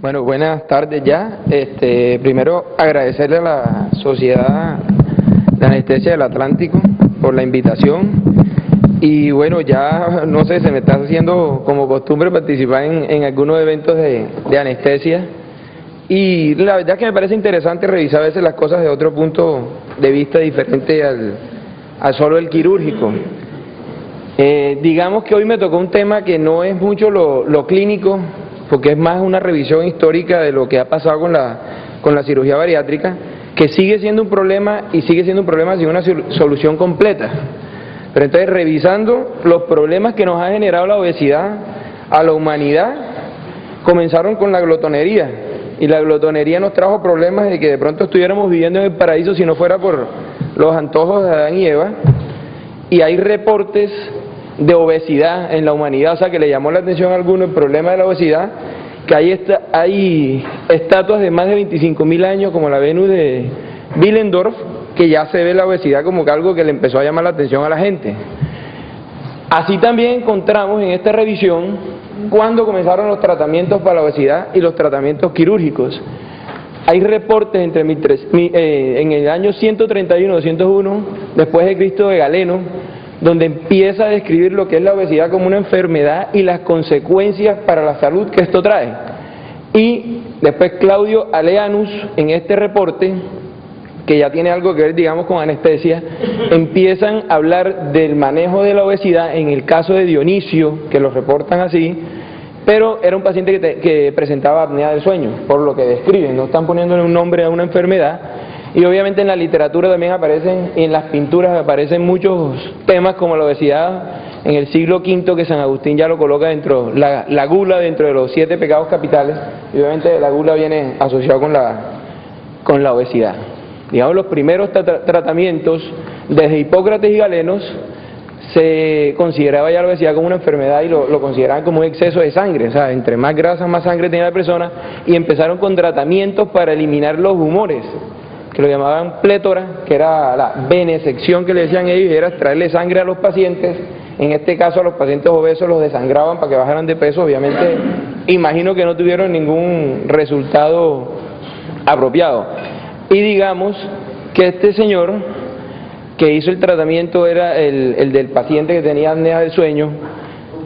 Bueno, buenas tardes ya. Primero agradecerle a la Sociedad de Anestesia del Atlántico por la invitación. Y bueno, ya no sé, se me está haciendo como costumbre participar en algunos eventos de anestesia. Y la verdad es que me parece interesante revisar a veces las cosas de otro punto de vista diferente al solo el quirúrgico. Digamos que hoy me tocó un tema que no es mucho lo clínico, porque es más una revisión histórica de lo que ha pasado con la cirugía bariátrica, que sigue siendo un problema y sigue siendo un problema sin una solución completa. Pero entonces, revisando los problemas que nos ha generado la obesidad a la humanidad, comenzaron con la glotonería, y la glotonería nos trajo problemas de que de pronto estuviéramos viviendo en el paraíso si no fuera por los antojos de Adán y Eva, y hay reportes de obesidad en la humanidad, o sea que le llamó la atención a algunos el problema de la obesidad, que hay estatuas de más de 25.000 años como la Venus de Willendorf, que ya se ve la obesidad como que algo que le empezó a llamar la atención a la gente. Así también encontramos en esta revisión cuando comenzaron los tratamientos para la obesidad y los tratamientos quirúrgicos. Hay reportes en el año 131-201 después de Cristo de Galeno, donde empieza a describir lo que es la obesidad como una enfermedad y las consecuencias para la salud que esto trae. Y después Claudio Aleanus, en este reporte, que ya tiene algo que ver, digamos, con anestesia, empiezan a hablar del manejo de la obesidad en el caso de Dionisio, que lo reportan así, pero era un paciente que presentaba apnea del sueño, por lo que describen, no están poniéndole un nombre a una enfermedad. Y obviamente en la literatura también aparecen, y en las pinturas aparecen muchos temas como la obesidad en el siglo V, que San Agustín ya lo coloca dentro, la gula dentro de los 7 pecados capitales, y obviamente la gula viene asociado con la obesidad. Digamos, los primeros tratamientos, desde Hipócrates y Galenos, se consideraba ya la obesidad como una enfermedad y lo consideraban como un exceso de sangre, o sea, entre más grasa, más sangre tenía la persona, y empezaron con tratamientos para eliminar los humores, que lo llamaban plétora, que era la venesección que le decían ellos, y era extraerle sangre a los pacientes. En este caso a los pacientes obesos los desangraban para que bajaran de peso. Obviamente imagino que no tuvieron ningún resultado apropiado. Y digamos que este señor que hizo el tratamiento era el del paciente que tenía apnea del sueño.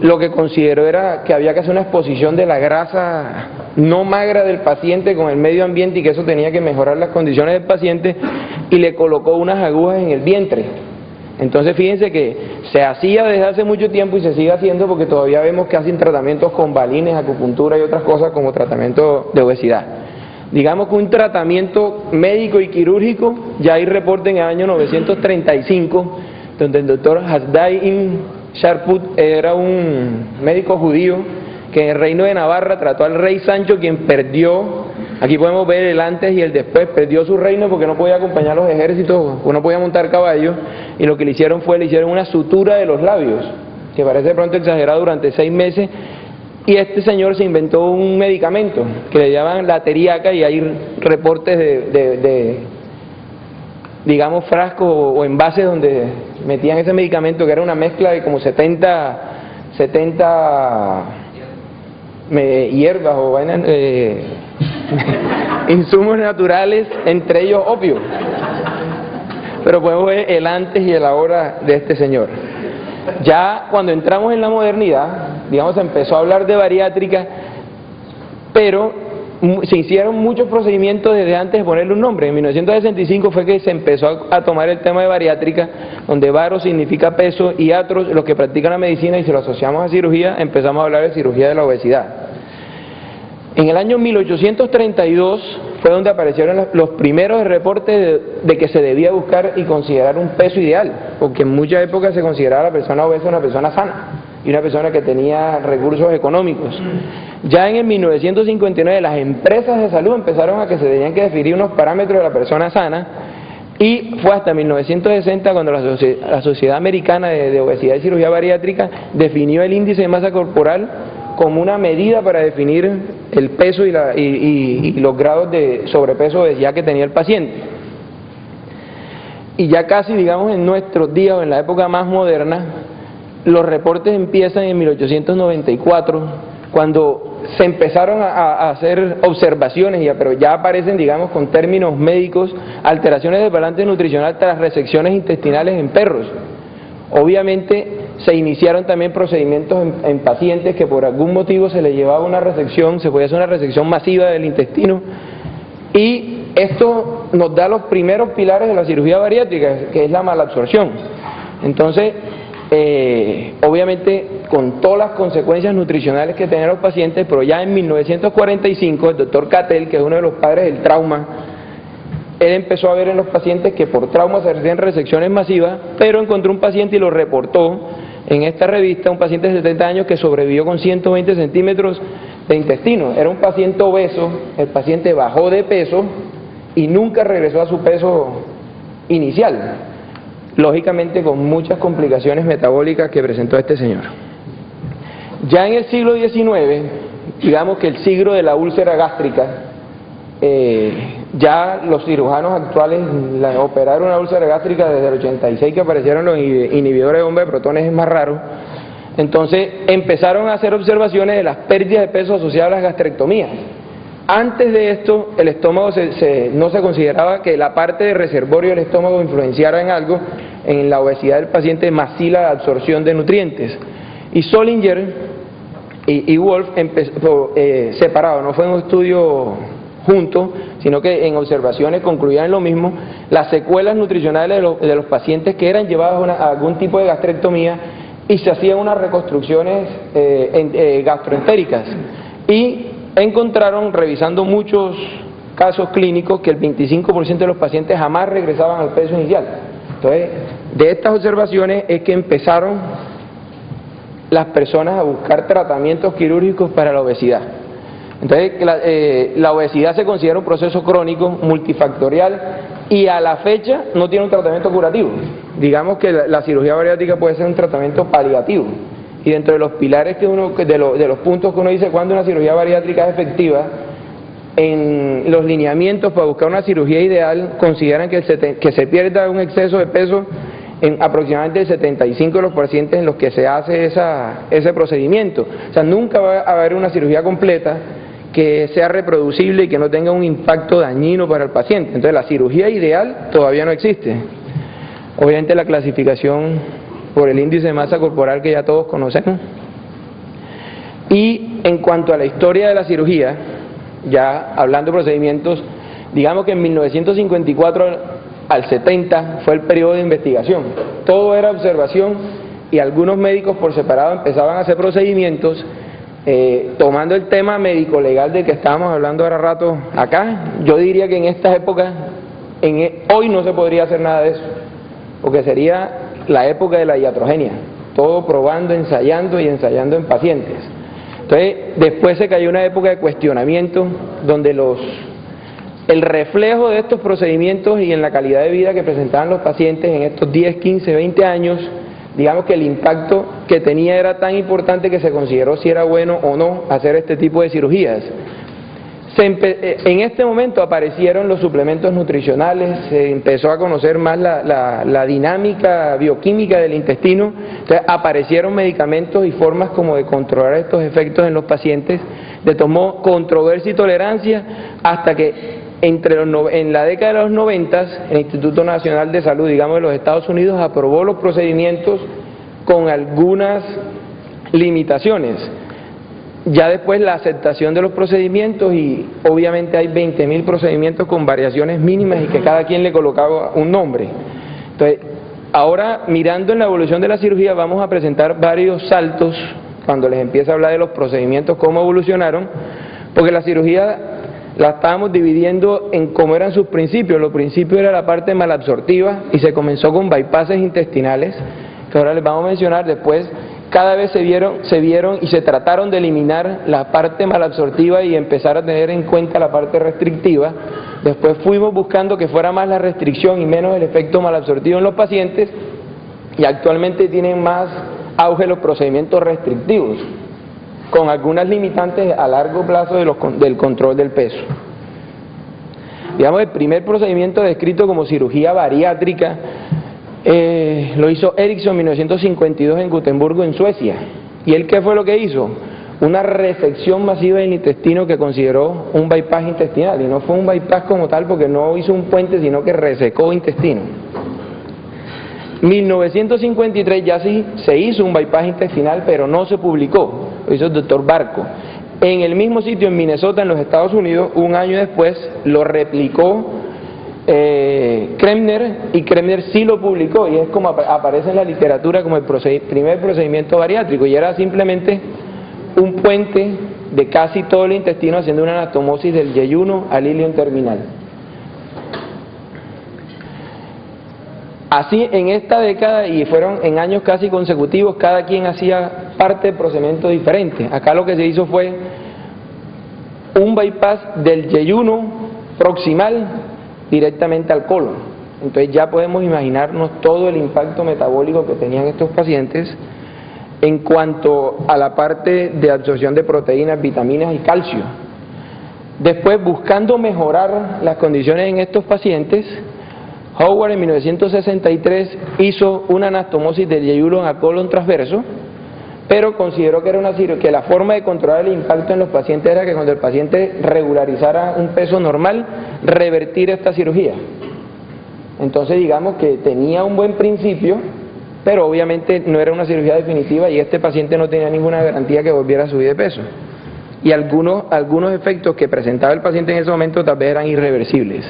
Lo que consideró era que había que hacer una exposición de la grasa no magra del paciente con el medio ambiente, y que eso tenía que mejorar las condiciones del paciente, y le colocó unas agujas en el vientre. Entonces fíjense que se hacía desde hace mucho tiempo y se sigue haciendo, porque todavía vemos que hacen tratamientos con balines, acupuntura y otras cosas como tratamiento de obesidad. Digamos que un tratamiento médico y quirúrgico, ya hay reporte en el año 935, donde el doctor Hasdai Sharput era un médico judío que en el reino de Navarra trató al rey Sancho, quien perdió, aquí podemos ver el antes y el después, perdió su reino porque no podía acompañar los ejércitos, o no podía montar caballos, y lo que le hicieron una sutura de los labios, que parece de pronto exagerado, durante 6 meses, y este señor se inventó un medicamento que le llaman la teriaca, y hay reportes de digamos, frascos o envases donde metían ese medicamento, que era una mezcla de como 70 hierbas o vainas, insumos naturales, entre ellos opio. Pero podemos ver el antes y el ahora de este señor. Ya cuando entramos en la modernidad, digamos, se empezó a hablar de bariátrica, pero se hicieron muchos procedimientos desde antes de ponerle un nombre. En 1965 fue que se empezó a tomar el tema de bariátrica, donde baro significa peso y atros, los que practican la medicina, y si lo asociamos a cirugía, empezamos a hablar de cirugía de la obesidad. En el año 1832 fue donde aparecieron los primeros reportes de que se debía buscar y considerar un peso ideal, porque en muchas épocas se consideraba a la persona obesa una persona sana y una persona que tenía recursos económicos. Ya en el 1959 las empresas de salud empezaron a que se tenían que definir unos parámetros de la persona sana, y fue hasta 1960 cuando la Sociedad Americana de Obesidad y Cirugía Bariátrica definió el índice de masa corporal como una medida para definir el peso y los grados de sobrepeso o obesidad que tenía el paciente. Y ya casi, digamos, en nuestros días, o en la época más moderna, los reportes empiezan en 1894 cuando se empezaron a hacer observaciones, pero ya aparecen, digamos, con términos médicos, alteraciones del balance nutricional tras resecciones intestinales en perros. Obviamente se iniciaron también procedimientos en pacientes que por algún motivo se les llevaba una resección, se podía hacer una resección masiva del intestino, y esto nos da los primeros pilares de la cirugía bariátrica, que es la malabsorción. Entonces, obviamente con todas las consecuencias nutricionales que tenían los pacientes, pero ya en 1945 el doctor Cattell, que es uno de los padres del trauma, él empezó a ver en los pacientes que por trauma se hacían resecciones masivas, pero encontró un paciente y lo reportó en esta revista, un paciente de 70 años que sobrevivió con 120 centímetros de intestino. Era un paciente obeso, el paciente bajó de peso y nunca regresó a su peso inicial, lógicamente con muchas complicaciones metabólicas que presentó este señor. Ya en el siglo XIX, digamos que el siglo de la úlcera gástrica, ya los cirujanos actuales operaron una úlcera gástrica desde el 86 que aparecieron los inhibidores de bomba de protones, es más raro. Entonces empezaron a hacer observaciones de las pérdidas de peso asociadas a las gastrectomías. Antes de esto, el estómago no se consideraba que la parte de reservorio del estómago influenciara en algo en la obesidad del paciente, más sí la absorción de nutrientes. Y Solinger y Wolf separado, no fue un estudio junto, sino que en observaciones concluían lo mismo, las secuelas nutricionales de los pacientes que eran llevados a algún tipo de gastrectomía, y se hacían unas reconstrucciones gastroentéricas, y encontraron, revisando muchos casos clínicos, que el 25% de los pacientes jamás regresaban al peso inicial. Entonces, de estas observaciones es que empezaron las personas a buscar tratamientos quirúrgicos para la obesidad. Entonces, la obesidad se considera un proceso crónico, multifactorial, y a la fecha no tiene un tratamiento curativo. Digamos que la cirugía bariátrica puede ser un tratamiento paliativo. Y dentro de los pilares de los puntos que uno dice cuando una cirugía bariátrica es efectiva, en los lineamientos para buscar una cirugía ideal consideran que se pierda un exceso de peso en aproximadamente el 75% de los pacientes en los que se hace ese procedimiento. O sea, nunca va a haber una cirugía completa que sea reproducible y que no tenga un impacto dañino para el paciente. Entonces la cirugía ideal todavía no existe. Obviamente la clasificación por el índice de masa corporal que ya todos conocemos. Y en cuanto a la historia de la cirugía, ya hablando de procedimientos, digamos que en 1954 al 70 fue el periodo de investigación. Todo era observación y algunos médicos por separado empezaban a hacer procedimientos tomando el tema médico-legal del que estábamos hablando ahora rato acá. Yo diría que en estas épocas, hoy no se podría hacer nada de eso, porque sería la época de la iatrogenia, todo probando, ensayando y ensayando en pacientes. Entonces, después se cayó una época de cuestionamiento donde el reflejo de estos procedimientos y en la calidad de vida que presentaban los pacientes en estos 10, 15, 20 años, digamos que el impacto que tenía era tan importante que se consideró si era bueno o no hacer este tipo de cirugías. En este momento aparecieron los suplementos nutricionales, se empezó a conocer más la dinámica bioquímica del intestino, entonces aparecieron medicamentos y formas como de controlar estos efectos en los pacientes, tomó controversia y tolerancia hasta que en la década de los 90 el Instituto Nacional de Salud, digamos, de los Estados Unidos aprobó los procedimientos con algunas limitaciones. Ya después la aceptación de los procedimientos, y obviamente hay 20.000 procedimientos con variaciones mínimas y que cada quien le colocaba un nombre. Entonces, ahora mirando en la evolución de la cirugía vamos a presentar varios saltos cuando les empiece a hablar de los procedimientos, cómo evolucionaron, porque la cirugía la estábamos dividiendo en cómo eran sus principios. Los principios era la parte malabsortiva y se comenzó con bypasses intestinales, que ahora les vamos a mencionar. Después cada vez se vieron y se trataron de eliminar la parte malabsortiva y empezar a tener en cuenta la parte restrictiva. Después fuimos buscando que fuera más la restricción y menos el efecto malabsortivo en los pacientes, y actualmente tienen más auge los procedimientos restrictivos, con algunas limitantes a largo plazo del control del peso. Digamos, el primer procedimiento descrito como cirugía bariátrica lo hizo Eriksson en 1952 en Gotemburgo, en Suecia. ¿Y él qué fue lo que hizo? una resección masiva del intestino que consideró un bypass intestinal, y no fue un bypass como tal porque no hizo un puente, sino que resecó intestino. 1953 ya sí se hizo un bypass intestinal, pero no se publicó, lo hizo el doctor Barco. En el mismo sitio, en Minnesota, en los Estados Unidos, un año después lo replicó Kremner, y Kremner sí lo publicó, y es como aparece en la literatura como el primer procedimiento bariátrico, y era simplemente un puente de casi todo el intestino haciendo una anastomosis del yeyuno al ilion terminal. Así, en esta década, y fueron en años casi consecutivos, cada quien hacía parte de procedimientos diferentes. Acá lo que se hizo fue un bypass del yeyuno proximal directamente al colon. Entonces ya podemos imaginarnos todo el impacto metabólico que tenían estos pacientes en cuanto a la parte de absorción de proteínas, vitaminas y calcio. Después, buscando mejorar las condiciones en estos pacientes, Howard en 1963 hizo una anastomosis del yeyuno a colon transverso, pero consideró que era que la forma de controlar el impacto en los pacientes era que cuando el paciente regularizara un peso normal, revertir esta cirugía. Entonces digamos que tenía un buen principio, pero obviamente no era una cirugía definitiva, y este paciente no tenía ninguna garantía que volviera a subir de peso. Y algunos efectos que presentaba el paciente en ese momento tal vez eran irreversibles.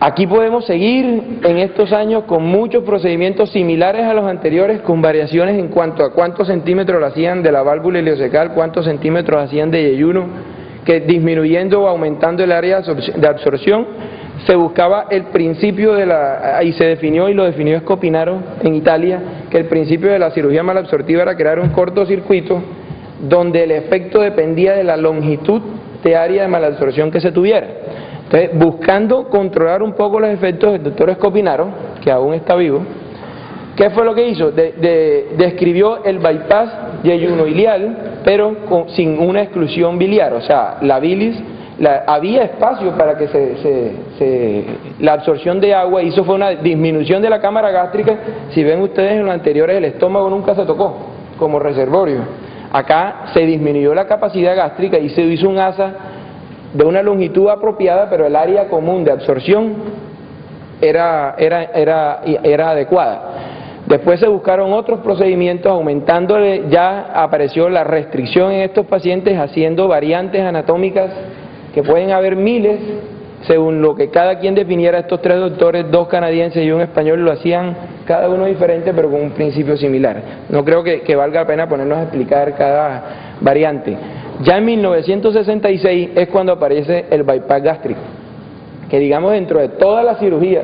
Aquí podemos seguir en estos años con muchos procedimientos similares a los anteriores, con variaciones en cuanto a cuántos centímetros hacían de la válvula ileocecal, cuántos centímetros hacían de yeyuno, que disminuyendo o aumentando el área de absorción, se buscaba el principio y se definió, y lo definió Scopinaro en Italia, que el principio de la cirugía malabsortiva era crear un cortocircuito donde el efecto dependía de la longitud de área de malabsorción que se tuviera. Entonces, buscando controlar un poco los efectos, el doctor Scopinaro, que aún está vivo, ¿qué fue lo que hizo? Describió el bypass yeyunoilial, pero sin una exclusión biliar, o sea, la bilis, había espacio para que la absorción de agua, y eso fue una disminución de la cámara gástrica. Si ven ustedes en los anteriores, el estómago nunca se tocó como reservorio. Acá se disminuyó la capacidad gástrica y se hizo un asa de una longitud apropiada, pero el área común de absorción era adecuada. Después se buscaron otros procedimientos, aumentándole, ya apareció la restricción en estos pacientes, haciendo variantes anatómicas que pueden haber miles, según lo que cada quien definiera. Estos tres doctores, dos canadienses y un español, lo hacían cada uno diferente, pero con un principio similar. No creo que valga la pena ponernos a explicar cada variante. Ya en 1966 es cuando aparece el bypass gástrico, que digamos dentro de todas las cirugías,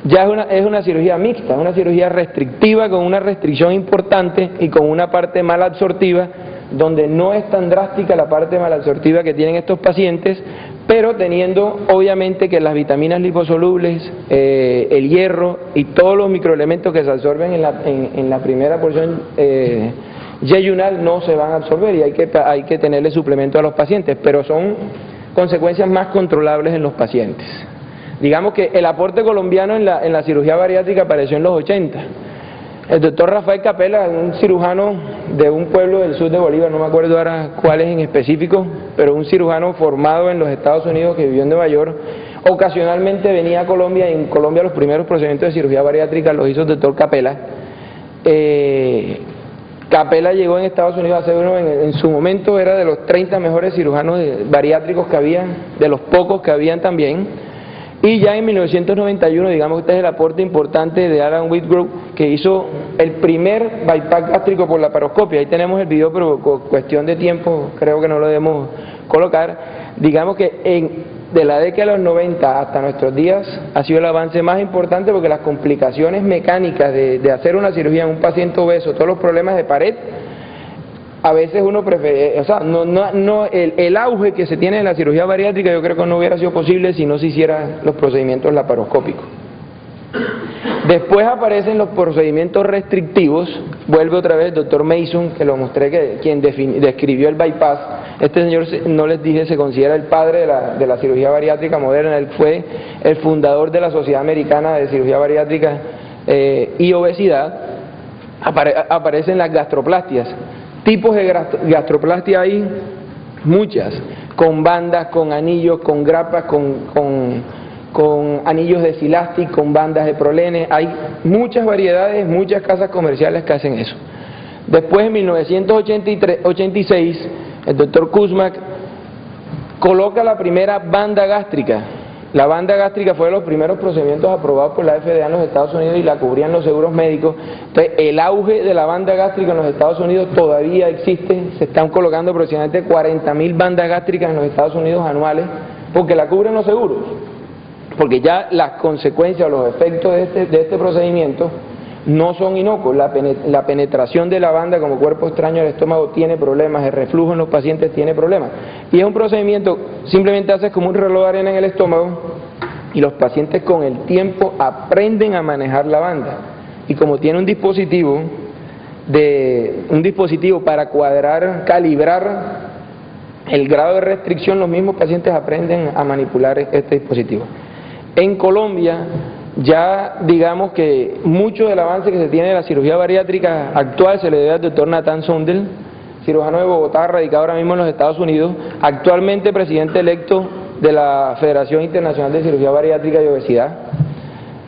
ya es una cirugía mixta, una cirugía restrictiva con una restricción importante y con una parte malabsortiva, donde no es tan drástica la parte malabsortiva que tienen estos pacientes, pero teniendo obviamente que las vitaminas liposolubles, el hierro y todos los microelementos que se absorben en la primera porción yeyunal no se van a absorber, y hay que tenerle suplemento a los pacientes, pero son consecuencias más controlables en los pacientes. Digamos que el aporte colombiano en la cirugía bariátrica apareció en los 80. El doctor Rafael Capela, un cirujano de un pueblo del sur de Bolívar, no me acuerdo ahora cuál es en específico, pero un cirujano formado en los Estados Unidos que vivió en Nueva York, ocasionalmente venía a Colombia, y en Colombia los primeros procedimientos de cirugía bariátrica los hizo el doctor Capela. Capela llegó en Estados Unidos a ser uno, en su momento era de los 30 mejores cirujanos bariátricos que habían, de los pocos que habían también, y ya en 1991, digamos que este es el aporte importante de Alan Whitgrove, que hizo el primer bypass gástrico por laparoscopia. Ahí tenemos el video, pero por cuestión de tiempo creo que no lo debemos colocar. Digamos que de la década de los 90 hasta nuestros días ha sido el avance más importante, porque las complicaciones mecánicas de hacer una cirugía en un paciente obeso, todos los problemas de pared, a veces uno prefiere, o sea, el auge que se tiene en la cirugía bariátrica yo creo que no hubiera sido posible si no se hicieran los procedimientos laparoscópicos. Después aparecen los procedimientos restrictivos, vuelve otra vez el doctor Mason, que lo mostré, quien describió el bypass. Este señor, no les dije, se considera el padre de la cirugía bariátrica moderna. Él fue el fundador de la Sociedad Americana de Cirugía Bariátrica y Obesidad. Aparecen las gastroplastias, Tipos de gastroplastia hay muchas, con bandas, con anillos, con grapas, con anillos de silastic, con bandas de prolene. Hay muchas variedades, muchas casas comerciales que hacen eso. Después, en 1986, el doctor Kuzmak coloca la primera banda gástrica. La banda gástrica fue de los primeros procedimientos aprobados por la FDA en los Estados Unidos y la cubrían los seguros médicos. Entonces, el auge de la banda gástrica en los Estados Unidos todavía existe. Se están colocando aproximadamente 40.000 bandas gástricas en los Estados Unidos anuales porque la cubren los seguros. Porque ya las consecuencias o los efectos de este procedimiento no son inocuos. La penetración de la banda como cuerpo extraño al estómago tiene problemas, el reflujo en los pacientes tiene problemas. Y es un procedimiento, simplemente haces como un reloj de arena en el estómago y los pacientes con el tiempo aprenden a manejar la banda. Y como tiene un dispositivo para cuadrar, calibrar el grado de restricción, los mismos pacientes aprenden a manipular este dispositivo. En Colombia, ya digamos que mucho del avance que se tiene de la cirugía bariátrica actual se le debe al doctor Nathan Sundel, cirujano de Bogotá, radicado ahora mismo en los Estados Unidos, actualmente presidente electo de la Federación Internacional de Cirugía Bariátrica y Obesidad.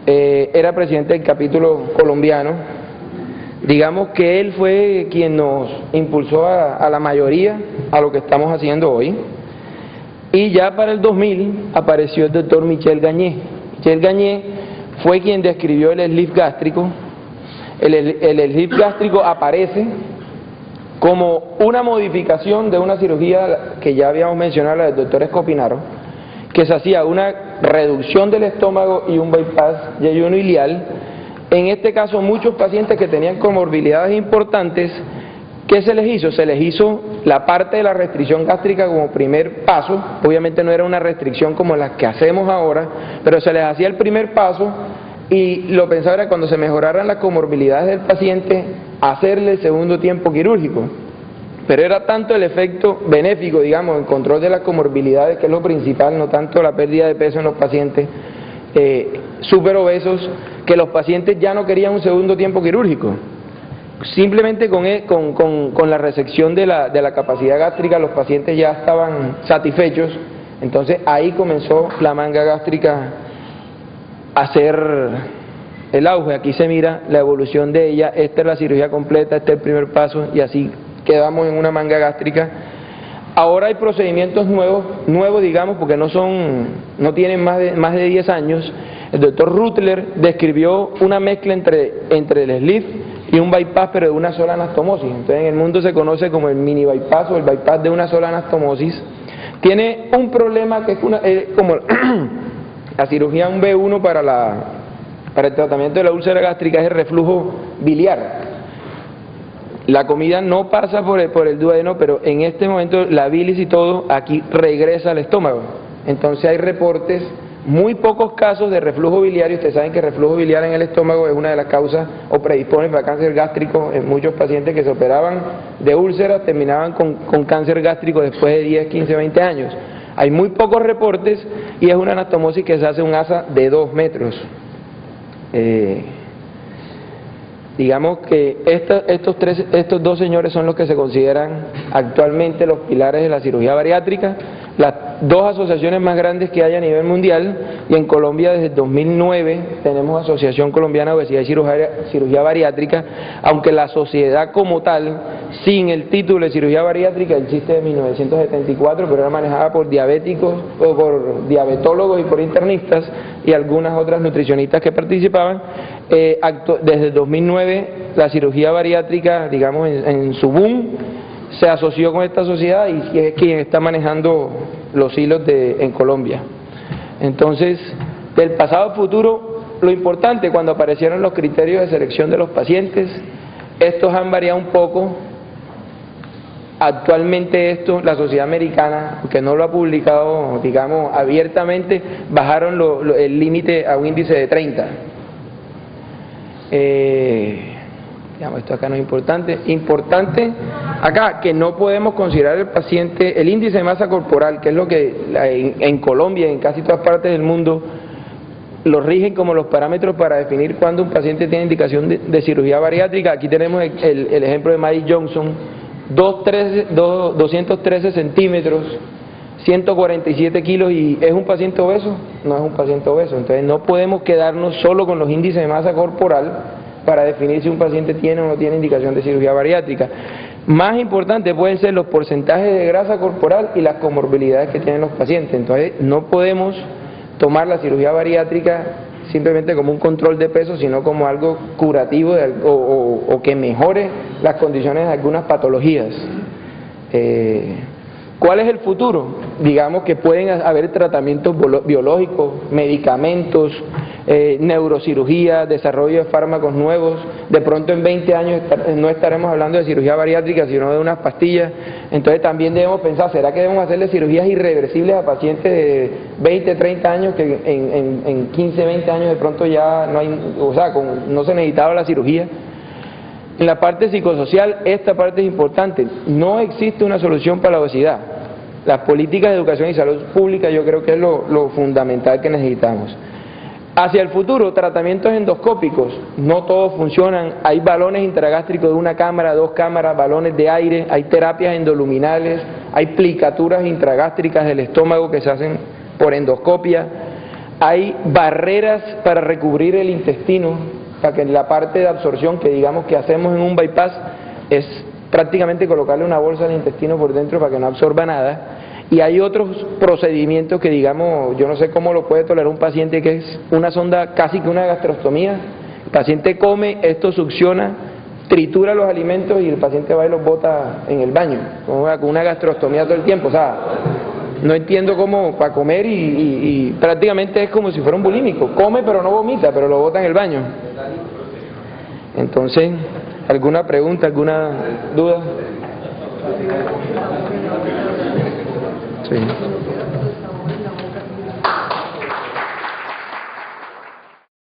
Era presidente del capítulo colombiano. Digamos que él fue quien nos impulsó a la mayoría a lo que estamos haciendo hoy. Y ya para el 2000 apareció el doctor Michel Gagné. Michel Gagné fue quien describió el sleeve gástrico. El sleeve gástrico aparece como una modificación de una cirugía que ya habíamos mencionado, la del doctor Escopinaro, que se hacía una reducción del estómago y un bypass yeyuno-ilial. En este caso, muchos pacientes que tenían comorbilidades importantes, ¿qué se les hizo? Se les hizo la parte de la restricción gástrica como primer paso. Obviamente no era una restricción como las que hacemos ahora, pero se les hacía el primer paso y lo pensaba era cuando se mejoraran las comorbilidades del paciente, hacerle el segundo tiempo quirúrgico. Pero era tanto el efecto benéfico, digamos, el control de las comorbilidades, que es lo principal, no tanto la pérdida de peso en los pacientes súper obesos, que los pacientes ya no querían un segundo tiempo quirúrgico. Simplemente con la resección de la capacidad gástrica los pacientes ya estaban satisfechos. Entonces ahí comenzó la manga gástrica a hacer el auge. Aquí se mira la evolución de ella. Esta es la cirugía completa, este es el primer paso y así quedamos en una manga gástrica. Ahora hay procedimientos nuevos digamos, porque no tienen más de 10 años. El doctor Rutler describió una mezcla entre el sleeve y un bypass, pero de una sola anastomosis. Entonces en el mundo se conoce como el mini bypass o el bypass de una sola anastomosis. Tiene un problema que es como la cirugía 1B1 para el tratamiento de la úlcera gástrica, es el reflujo biliar. La comida no pasa por el duodeno, pero en este momento la bilis y todo aquí regresa al estómago. Entonces hay reportes, muy pocos casos de reflujo biliario. Ustedes saben que el reflujo biliar en el estómago es una de las causas o predispone para cáncer gástrico. En muchos pacientes que se operaban de úlceras terminaban con cáncer gástrico después de 10, 15, 20 años. Hay muy pocos reportes y es una anastomosis que se hace un asa de 2 metros. Digamos que estos dos señores son los que se consideran actualmente los pilares de la cirugía bariátrica, las dos asociaciones más grandes que hay a nivel mundial, y en Colombia desde el 2009 tenemos Asociación Colombiana de Obesidad y Cirugía Bariátrica, aunque la sociedad como tal, sin el título de cirugía bariátrica, existe de 1974, pero era manejada por diabéticos, o por diabetólogos y por internistas, y algunas otras nutricionistas que participaban. Desde el 2009 la cirugía bariátrica, digamos en su boom, se asoció con esta sociedad y es quien está manejando los hilos en Colombia. Entonces, del pasado al futuro, lo importante, cuando aparecieron los criterios de selección de los pacientes, estos han variado un poco. Actualmente la sociedad americana, que no lo ha publicado, digamos, abiertamente, bajaron el límite a un índice de 30. Digamos, esto acá no es importante. Importante acá que no podemos considerar el paciente, el índice de masa corporal, que es lo que en Colombia y en casi todas partes del mundo lo rigen como los parámetros para definir cuándo un paciente tiene indicación de cirugía bariátrica. Aquí tenemos el ejemplo de Mike Johnson, 213 centímetros, 147 kilos y ¿es un paciente obeso? No es un paciente obeso. Entonces no podemos quedarnos solo con los índices de masa corporal para definir si un paciente tiene o no tiene indicación de cirugía bariátrica. Más importante pueden ser los porcentajes de grasa corporal y las comorbilidades que tienen los pacientes. Entonces no podemos tomar la cirugía bariátrica simplemente como un control de peso, sino como algo curativo o que mejore las condiciones de algunas patologías. ¿Cuál es el futuro? Digamos que pueden haber tratamientos biológicos, medicamentos, neurocirugía, desarrollo de fármacos nuevos. De pronto en 20 años no estaremos hablando de cirugía bariátrica, sino de unas pastillas. Entonces también debemos pensar, ¿será que debemos hacerle cirugías irreversibles a pacientes de 20, 30 años que en 15, 20 años de pronto ya no hay, o sea, no se necesitaba la cirugía? En la parte psicosocial, esta parte es importante. No existe una solución para la obesidad. Las políticas de educación y salud pública yo creo que es lo fundamental que necesitamos. Hacia el futuro, tratamientos endoscópicos, no todos funcionan. Hay balones intragástricos de 1 cámara, 2 cámaras, balones de aire, hay terapias endoluminales, hay plicaturas intragástricas del estómago que se hacen por endoscopia, hay barreras para recubrir el intestino, para que la parte de absorción que digamos que hacemos en un bypass es prácticamente colocarle una bolsa al intestino por dentro para que no absorba nada. Y hay otros procedimientos que digamos, yo no sé cómo lo puede tolerar un paciente, que es una sonda, casi que una gastrostomía. El paciente come, esto succiona, tritura los alimentos y el paciente va y los bota en el baño, con una gastrostomía todo el tiempo. O sea, no entiendo cómo para comer y prácticamente es como si fuera un bulímico, come pero no vomita, pero lo bota en el baño. Entonces, ¿alguna pregunta, alguna duda? Sí.